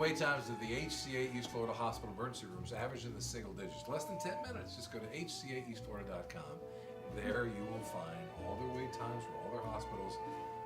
wait times at the HCA East Florida Hospital emergency rooms average in the single digits, less than 10 minutes. Just go to hcaeastflorida.com. There you will find all their wait times for all their hospitals,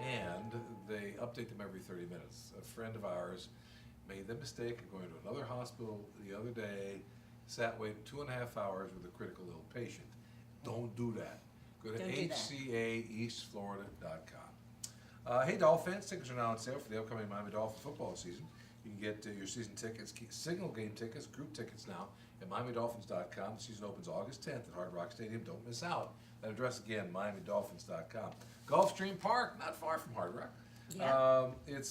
and they update them every 30 minutes. A friend of ours made the mistake of going to another hospital the other day, sat waiting 2.5 hours with a critical ill patient. Don't do that. Go to hcaeastflorida.com. Hey, Dolphins, tickets are now on sale for the upcoming Miami Dolphin football season. You can get your season tickets, single game tickets, group tickets now at MiamiDolphins.com. The season opens August 10th at Hard Rock Stadium. Don't miss out. That address again, MiamiDolphins.com. Gulfstream Park, not far from Hard Rock. Yeah. Get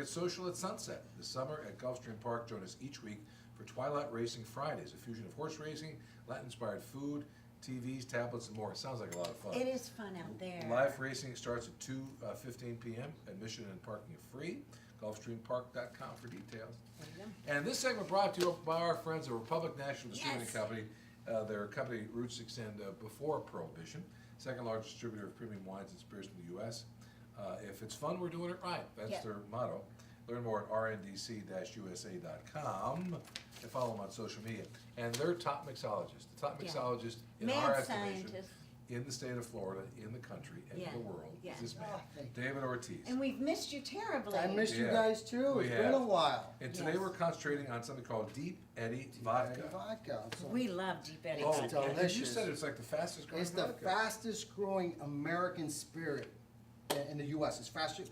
social at sunset this summer at Gulfstream Park. Join us each week for Twilight Racing Fridays, a fusion of horse racing, Latin-inspired food, TVs, tablets, and more. It sounds like a lot of fun. It is fun out there. Live racing starts at 2:15 p.m. Admission and parking are free. GulfstreamPark.com for details. There you go. And this segment brought to you by our friends at Republic National Distributing Yes. Company. Their company roots extend before Prohibition. Second largest distributor of premium wines and spirits in the U.S. If it's fun, we're doing it right. That's Yeah. their motto. Learn more at rndc-usa.com and follow them on social media. And they're top mixologist. The top Yeah. mixologist in Mad our estimation scientist. in the state of Florida, in the country, and Yeah. in the world Yeah. is this man, Oh, thank David Ortiz. And we've missed you terribly. I missed you Yeah. guys too. We It's been have. a while. And today Yes. we're concentrating on something called Deep Eddy Vodka. Vodka. So We love Deep Eddy Oh, Vodka. and you delicious. said it's like the fastest growing It's the vodka. fastest growing American spirit in the U.S. It's faster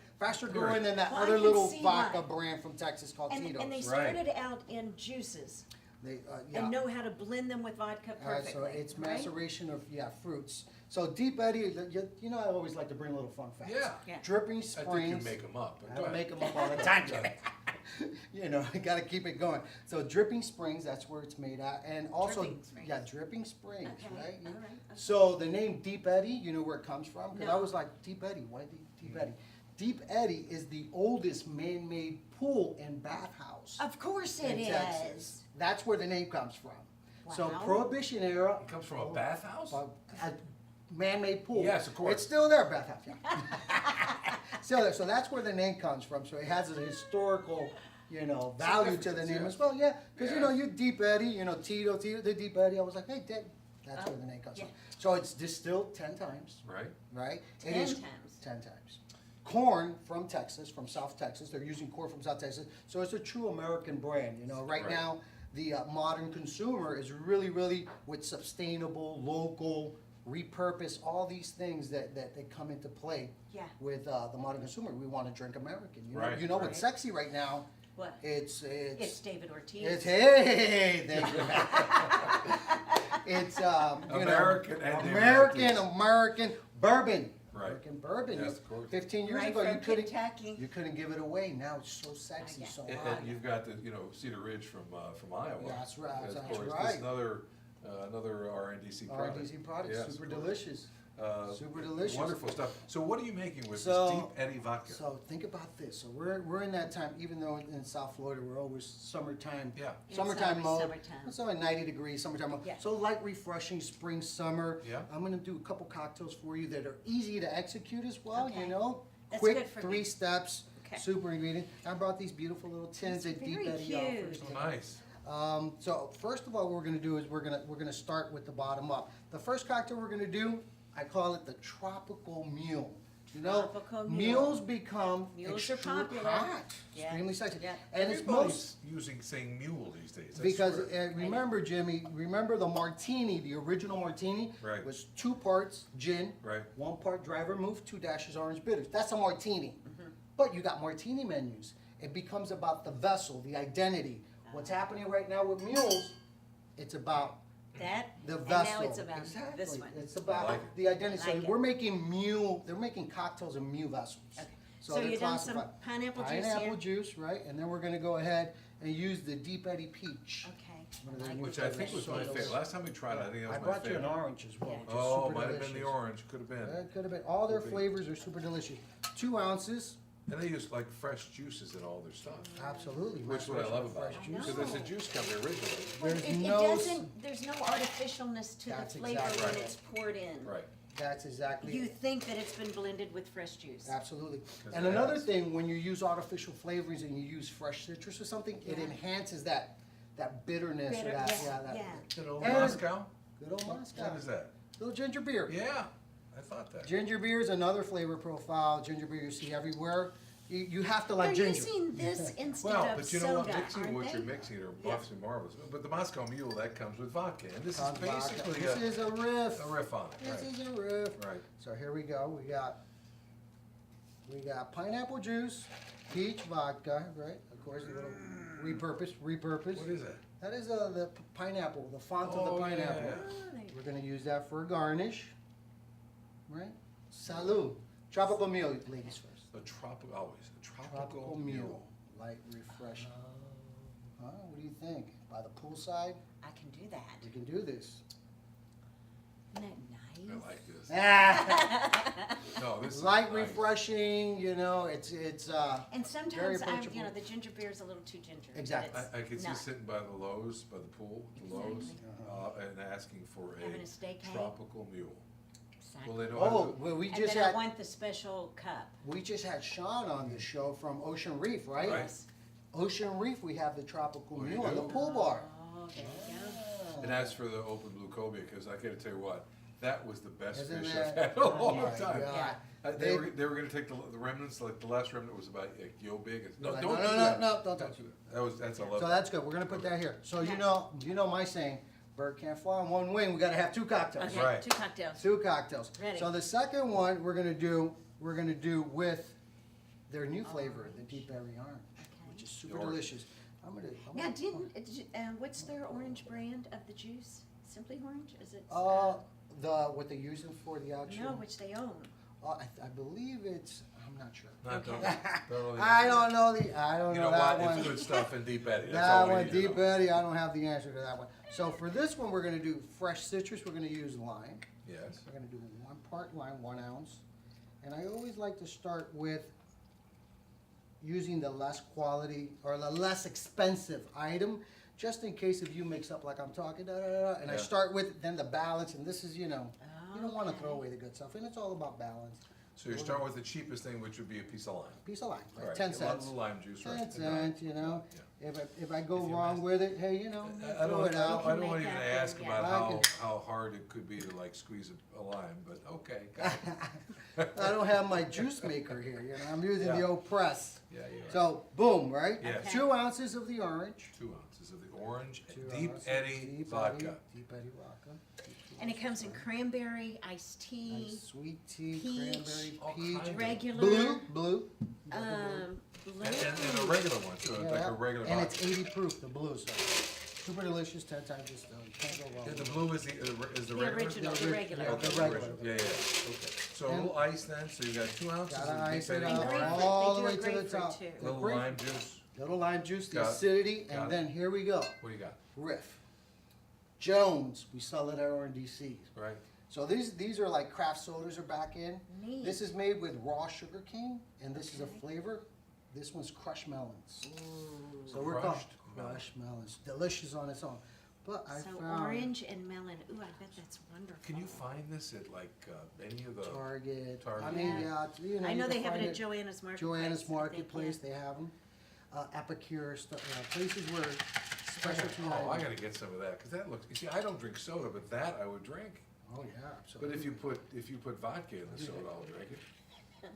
Period. growing than that Well, I other can little see vodka why. brand from Texas called And Tito's. they Right. started out in juices They, and know how to blend them with vodka perfectly. So it's right? maceration of fruits. So Deep Eddy, you know I always like to bring little fun facts. Yeah. Yeah. Dripping I Springs. think you make them up. But I go don't ahead. make them up all the time, Jimmy. You know, I gotta keep it going. So Dripping Springs, that's where it's made at, and also Dripping Springs. Dripping Springs, Okay, right? all right, okay. So the name Deep Eddy, you know where it comes from? Because I No. was like, Deep Eddy, why Deep Eddy? Deep Eddy is the oldest man-made pool and bathhouse Of course it in is. Texas. That's where the name comes from. So Wow. Prohibition era, It comes from a bathhouse? a man-made pool. Yes, of course. It's still there, bathhouse, yeah. Still there, so that's where the name comes from, so it has a historical, value to the Significance, name yeah. as well, yeah. Because, Yeah. you Deep Eddy, Tito, the Deep Eddy, I was like, hey, Dad, that's where the name comes yeah. from. So it's distilled 10 times, Right? right? 10 It is times. 10 times. Corn from Texas, from South Texas, they're using corn from South Texas, so it's a true American brand, Right Right. now, the modern consumer is really, really with sustainable, local, repurpose, all these things that come into play Yeah. with the modern consumer. We want to drink American. Right, You know right. what's sexy right now? What? It's It's David Ortiz. it's hey, thank you. It's American and American Ortiz. bourbon. Right. American bourbon. Yes, of course. 15 years Right ago, from you couldn't Kentucky. give it away. Now it's so sexy, Yeah. so And, hot. and you've got the, Cedar Ridge from Iowa. Yeah, that's right, Of that's course, right. This is another RNDC product. RNDC products, Yes, super of course. delicious. Super delicious. Wonderful stuff. So what are you making with So- this Deep Eddy Vodka? So think about this. So we're in that time, even though in South Florida we're always summertime. Yeah. It's Summertime always mode. summertime. It's only 90 degrees, summertime mode. Yeah. So light, refreshing spring, summer. Yeah. I'm gonna do a couple cocktails for you that are easy to execute as well. Okay. That's quick good for 3 me. steps. Okay. Super ingredient. I brought these beautiful little tins It's that Deep very Eddy cute. offers. Oh, nice. So first of all, what we're gonna do is we're gonna start with the bottom up. The first cocktail we're gonna do, I call it the tropical mule. Tropical mule. Mules become Mules are extremely popular. hot, Yeah. extremely sexy, Yeah. and it's Everybody's saying mule these days. I because swear. remember, Jimmy, the martini, the original martini Right. was 2 parts gin, Right. 1 part dry vermouth, 2 dashes orange bitters. That's a martini. Mm-hmm. But you got martini menus. It becomes about the vessel, the identity. What's happening right now with mules? It's about That, the and vessel. now it's about exactly. this one. It's about I like it. the identity. I like So it. we're making they're making cocktails in mule vessels. Okay. So, So they're you've done some classified. pineapple juice Pineapple here? juice, right? And then we're gonna go ahead and use the Deep Eddy peach. Okay. One of the- Which I think was my So favorite. Last time we tried it, I think that was I my brought you an favorite. orange as well. Yeah. which is Oh, super might have been the delicious. orange. Could have been. It could have been. All their Could be. flavors are super delicious. 2 ounces. And they use like fresh juices in all their stuff. Absolutely. Which is what I love about it. Fresh juice. Because it's a juice company originally. Well, There's it no doesn't, there's no artificialness to the That's flavor exactly when right. it's poured in. Right. That's exactly You it. think that it's been blended with fresh juice. Absolutely. 'Cause And it another has. thing, when you use artificial flavorings and you use fresh citrus or something, it Yeah. enhances that bitterness or Bitter, that, yeah, that yeah. Good old And- Moscow? good old Moscow. What is that? Little ginger beer. Yeah, I thought that. Ginger beer is another flavor profile. Ginger beer you see everywhere. You have to They're like ginger. using this instead Well, of but you know what, soda, mixing aren't what they? you're mixing are Yeah. absolutely marvelous. But the Moscow Mule, that comes with vodka, and this is Vodka. basically This is a riff. a riff on it, This right? is a riff. Right. So here we go. We got pineapple juice, peach vodka, right? Of course, a little repurpose. What is that? That is the pineapple, the font of the pineapple. yeah. Oh, they- We're gonna use that for a garnish, right? Salud. Tropical meal, ladies first. A tropical, always, a tropical Tropical mule. meal, light, refreshing. Huh? What do you think? By the poolside, I can do that. we can do this. Isn't that I nice? like this. Ah, No, this is light, nice. refreshing. You know, it's And Very sometimes approachable. the ginger beer's a little too ginger. but Exactly. it's I could see not. sitting by the Lowe's, by the pool, the Lowe's, Exactly. and asking for Having a a steak hang. tropical mule. Exactly. Well, they know how Oh, to, well, we And just then I had want the special cup. Sean on the show from Ocean Reef, right? Right. Ocean Reef, we have the tropical Oh, you mule on the do? pool bar. Oh, there you go. and as for the open blue cobia, because I gotta tell you what, that was the best Isn't fish that- I've had in a Oh long my time. God. They were gonna take the remnants, like the last remnant was about like yo big. It's- No, No, don't no, do no, that. no, don't touch do that. That's I love. So that. that's good. We're gonna put that here. So Okay. you know my saying, bird can't fly on one wing. We gotta have two cocktails. Okay, Right. 2 cocktails. Two cocktails. Ready. So the second one we're gonna do with their new flavor, the Deep Eddy Orange, which is super Orange. delicious. Now, what's their orange brand of the juice? Simply Orange? Is it? What they're using for the actual. No, which they own. I believe it's. I'm not sure. No, Okay. don't really- I don't know You know that what? one. It's good stuff in Deep Eddy. That's That all we one, need to Deep know. Eddy, I don't have the answer to that one. So for this one, we're gonna do fresh citrus. We're gonna use lime. Yes. We're gonna do 1 part lime, 1 ounce. And I always like to start with using the less quality or the less expensive item, just in case if you mix up like I'm talking, and I Yeah. start with then the balance, and this is, you don't wanna throw Okay. away the good stuff, and it's all about balance. So you start with the cheapest thing, which would be a piece of lime. Piece of lime, All right, 10 a lot of cents. lime juice, right? 10 cents, you know. Yeah. If I go If you wrong mess- with it, hey, you know, I throw don't, it out. I don't make want to even that ask thing, about yeah. I how, can- how hard it could be to like squeeze a lime, but okay. got it. I don't have my juice maker here, you know, I'm using the Yeah. old press. Yeah, you're right. So, boom, right? Yes. Okay. 2 ounces of the orange. 2 ounces of the orange 2 Deep ounces Eddy Deep Vodka. Deep Eddy Vodka. And it comes in cranberry, iced tea, Nice sweet tea, peach, cranberry, all peach, kinds of- regular, blue. blue. And a regular one, so it's like Yeah, a regular and vodka. it's 80 proof, the blue, so super delicious, 10 times distilled. You can't go wrong. Yeah, with the it. blue is the The original, the regular. Yeah, Okay, the regular. original. Yeah, yeah, okay. So a And- little ice then, so you got 2 ounces Gotta of ice Deep it Eddy up. And Vodka, grapefruit, all they the do way a to the grapefruit top. too. little Grapefruit. lime juice. Little lime juice, the Got it. acidity, Got it. and then here we go. What do you got? Riff. Jones, we sell it at RNDC. Right? So these are like craft sodas are back in. Neat. This is made with raw sugar cane, and this is a flavor. This one's crushed melons. So we're called Crushed melon. crushed melons. Delicious on its own. But I So found orange and melon. Ooh, I bet that's wonderful. Can you find this at like any of the? Target. Target. I mean, yeah, you know. I know you they can have find it at Joanna's Marketplace. Joanna's I think, Marketplace. yeah. They have them. Epicure stuff. Places where specialty. Oh, I items. gotta get some of that, cause that looks, you see, I don't drink soda, but that I would drink. Oh yeah, absolutely. But if you put vodka in the soda, I'll drink it.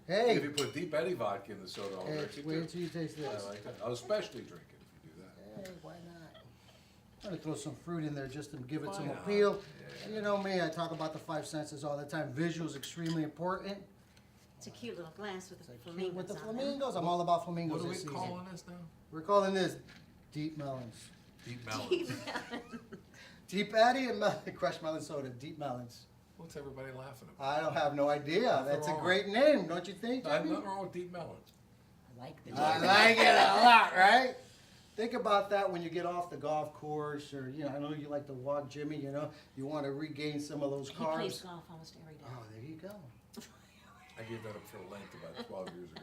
Hey, If you put Deep Eddy vodka in the soda, I'll hey, drink it wait too. until you taste this. I like that. I'll especially drink it if you do that. Hey, why not? I'm gonna throw some fruit in there just to give it some Why not? appeal. Yeah. You know me, I talk about the 5 senses all the time. Visual's extremely important. It's a cute little glass with It's the like cute flamingos with the on them. flamingos, I'm all about What flamingos are we this season. calling this now? We're calling this deep melons. Deep melons. Deep melon. Deep Eddy and crushed melon soda, deep melons. What's everybody laughing about? I don't have no idea. Nothing That's a wrong. great name, don't you think, I have Jimmy? nothing wrong with deep melons. I like the I like it a lot, right? Think about that when you get off the golf course, or I know you like to walk, Jimmy. You want to regain some of those He plays carbs. golf almost every day. Oh, there you go. I gave that up for Lent about 12 years ago.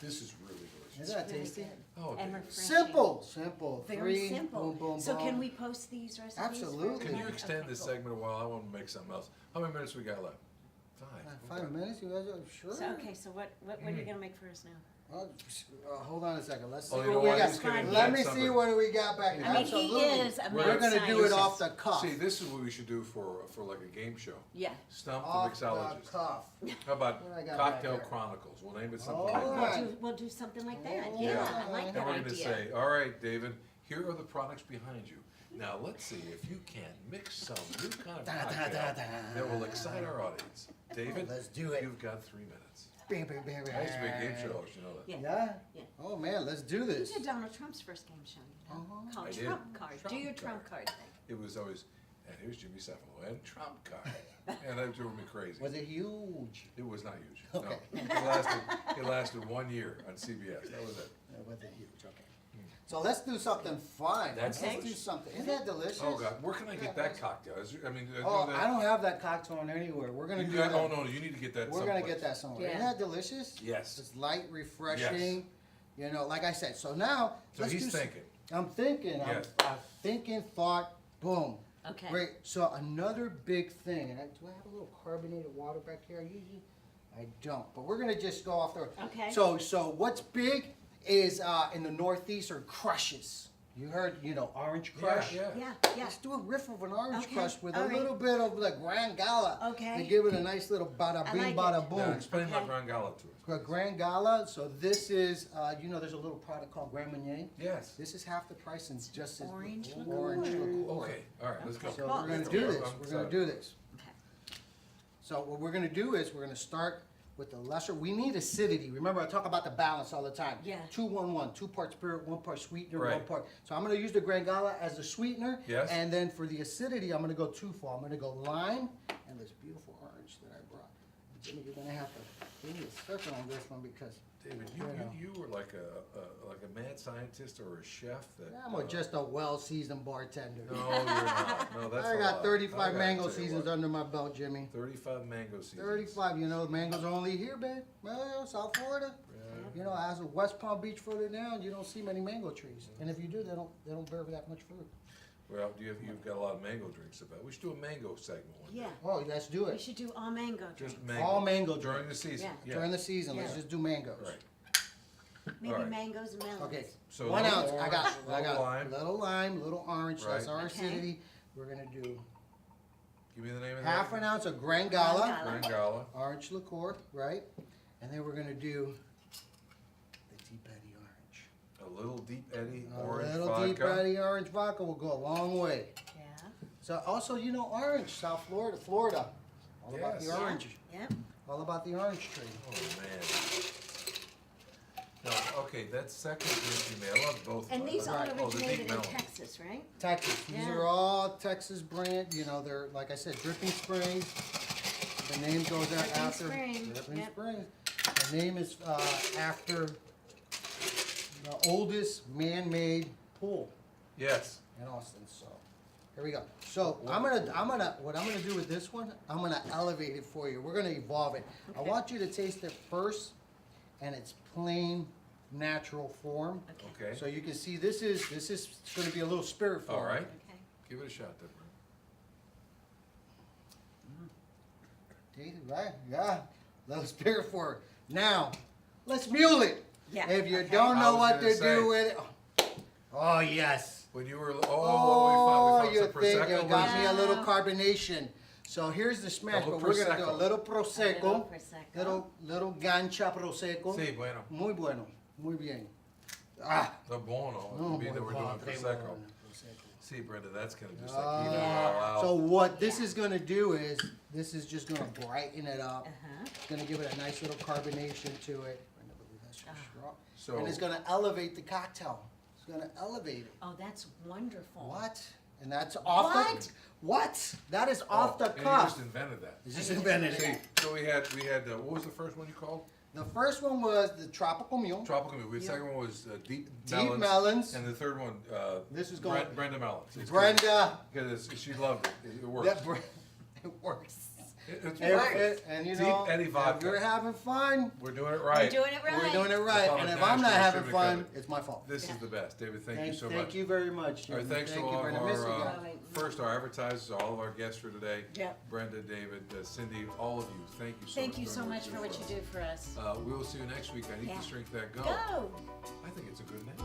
This is really delicious. Isn't that Really tasty? good. Oh, And David. refreshing. Simple. Very Three, simple. boom, boom, So boom. can we post these recipes? for Absolutely. Can you everybody? extend Okay, this cool. segment a while? I want to make something else. How many minutes we got left? 5. 5 minutes, you guys are sure? So, okay, so what are you gonna make for us now? Hold on a second. Let's see Oh, you know what we what? got. He's gonna Let invent me see something. what we got back. I mean, Absolutely. he is a We're mad gonna do it scientist. off the cuff. See, this is what we should do for like a game show. Yeah. Stump the Off the Mixologist. cuff. How about What I got back Cocktail here? Chronicles? We'll name it something All like that. right. We'll do something like that. Oh, Yeah, yeah. I like And that we're gonna idea. say, all right, David, here are the products behind you. Now let's see if you can mix some new kind of Da, da, cocktail da, da. that will excite our audience. David, Let's do it. You've got 3 minutes. Bam, bam, bam, I used to be a game bam. show host, you know that. Yeah. Yeah? Yeah. Oh man, let's do You this. did Donald Trump's first game show, you know, Uh-huh. called I did. Trump Card. Do Trump your Card. Trump card thing. It was always, and here's Jimmy Cephalo and Trump card, and that drove me crazy. Was it huge? It was not huge. Okay. No, it lasted 1 year on CBS. That was it. Was it huge? Okay. So let's do something fun. That's Let's do delicious. something. Isn't that delicious? Oh God, where can I get that cocktail? I mean, Oh, that, I don't have that cocktail anywhere. We're gonna you do got, that. oh no, you need to get that. We're gonna someplace. get that somewhere. Yeah. Isn't that delicious? Yes. It's light, refreshing. You know, like I said. So now So let's he's do. thinking. I'm thinking. Yes. I'm thinking. Thought. Boom. Okay. Great. So another big thing. And do I have a little carbonated water back here? I don't. But we're gonna just go off the. Okay. So what's big is in the Northeast are crushes. You heard, orange crush. Yeah. Yeah, yeah. Let's do a riff of an orange Okay, crush with all a right. little bit of the Grand Gala. Okay. To give it a nice little bada I bing, like bada it. boom. Now explain Okay. about Grand Gala to us. Grand Gala. So this is, there's a little product called Grand Marnier. Yes. This is half the price and it's just as Orange orange liqueur. liqueur. Okay. All right. Let's go. So Cool. we're gonna Let's do do it. this. I'm We're gonna excited. do this. Okay. So what we're gonna do is we're gonna start with the lesser. We need acidity. Remember, I talk about the balance all the time. Yeah. 2-1-1. 2 parts spirit, 1 part sweetener, Right. 1 part. So I'm gonna use the Grand Gala as the sweetener. Yes. And then for the acidity, I'm gonna go twofold. I'm gonna go lime and this beautiful orange that I brought. Jimmy, you're gonna have to give me a circle on this one because David, you were like a mad scientist or a chef that. I'm just a well-seasoned bartender. No, you're not. No, that's I a got lie. 35 I gotta mango tell you seasons what. under my belt, Jimmy. 35 mango seasons. 35, mangoes are only here, man. Well, South Florida. Yeah. As of West Palm Beach further down, you don't see many mango trees. And if you do, they don't bear that much fruit. Well, you've got a lot of mango drinks about. We should do a mango segment one day. Yeah. Oh, let's do We it. should do all mango drinks. Just mango. All mango during the season. Yeah. During the season, let's Yeah. just do mangoes. Right. Maybe all right. mangoes and melons. Okay, So 1 little ounce. I orange, got little lime. little lime, little orange. That's Right. our Okay. acidity. We're gonna do Give me the name of half that. an ounce of Grand Gala, Grand Gala. Grand Gala. orange liqueur, right? And then we're gonna do the Deep Eddy orange. A little Deep Eddy A orange little vodka. Deep Eddy orange vodka will go a long way. Yeah. So also, orange, South Florida, all about the Yes. orange, Yeah. all about the orange tree. Oh man. No, okay, that second drink you made, I love both. And these all Right. Oh, the deep originated in melon. Texas, right? Texas, these Yeah. are all Texas brand. They're like I said, Dripping Springs. The name goes out Dripping after Springs, Dripping yep. Springs. The name is after the oldest man-made pool Yes. in Austin. So here we go. So what I'm gonna do with this one, I'm gonna elevate it for you. We're gonna evolve it. I Okay. want you to taste it first in its plain, natural form. Okay. Okay. So you can see this is gonna be a little spirit form. All right. Okay. Give it a shot, Deborah. Taste it, right? Yeah. Little spirit form. Now, let's mule it. Yeah. If you okay. don't I know was what gonna to say. do with it. Oh yes. When you were, Oh, we found you some think Prosecco. you got me a little Wow. carbonation. So here's the smash, Double but we're gonna do a Prosecco. little A prosecco, little Prosecco. little gancha prosecco. Sí, bueno. Muy bueno, muy bien. Ah, The buono. It no, would be that muy we're doing padre, Prosecco. bueno. See, Brenda, that's gonna just Ah. like even it all out. So what this is gonna do is, this is just gonna brighten it up. Uh-huh. It's gonna give it a nice little carbonation to it. I never believe that's so strong. So- And it's gonna elevate the cocktail. It's gonna elevate it. Oh, that's wonderful. What? And that's off What? the, what? That is off the and you cuff. just invented that. It's just invented See, it. so we had what was the first one you called? The first one was the tropical mule. Tropical Mule. The Yeah. second one was Deep Deep melons. And the third one, This is going- Brenda Melons. It's Brenda. good, because she loved it. It works. That it works. It's If right. and you Deep know, Eddy if Vodka. you're having fun, We're doing it We're right. doing it right. we're doing it right. Public And if I'm not national having distributor fun, covered. it's my fault. This is the best. David, thank you so Thank much. you very much. All right, Jimmy. thanks to Thank all you of for the missing our, out. first our advertisers, all of our guests for today. Yep. Brenda, David, Cindy, all of you, thank you so much. Thank you for so doing much for what you do for us. We will see you next week on Eat Yeah. the Strength That Go. Go! I think it's a good name.